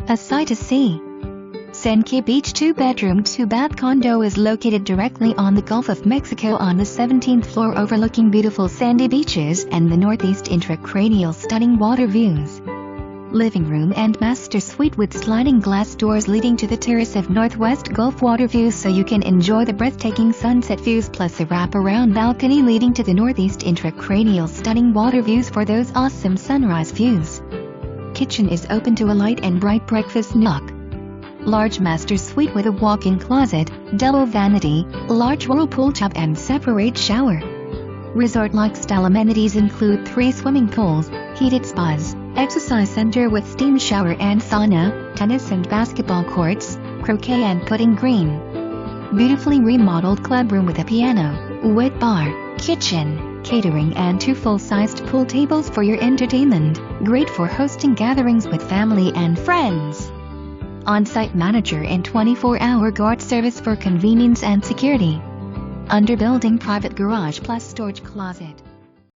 A sight to see. Senke Beach 2-bedroom 2-bath condo is located directly on the Gulf of Mexico on the 17th floor, overlooking beautiful sandy beaches and the Northeast Intracranial stunning water views. Living room and master suite with sliding glass doors leading to the terrace of Northwest Gulf water views, so you can enjoy the breathtaking sunset views, plus a wraparound balcony leading to the Northeast Intracranial stunning water views for those awesome sunrise views. Kitchen is open to a light and bright breakfast nook. Large master suite with a walk-in closet, double vanity, large whirlpool tub and separate shower. Resort-like style amenities include 3 swimming pools, heated spas, exercise center with steam shower and sauna, tennis and basketball courts, croquet and putting green. Beautifully remodeled clubroom with a piano, wet bar, kitchen, catering and 2 full-sized pool tables for your entertainment, great for hosting gatherings with family and friends. On-site manager and 24-hour guard service for convenience and security. Under-building private garage plus storage closet.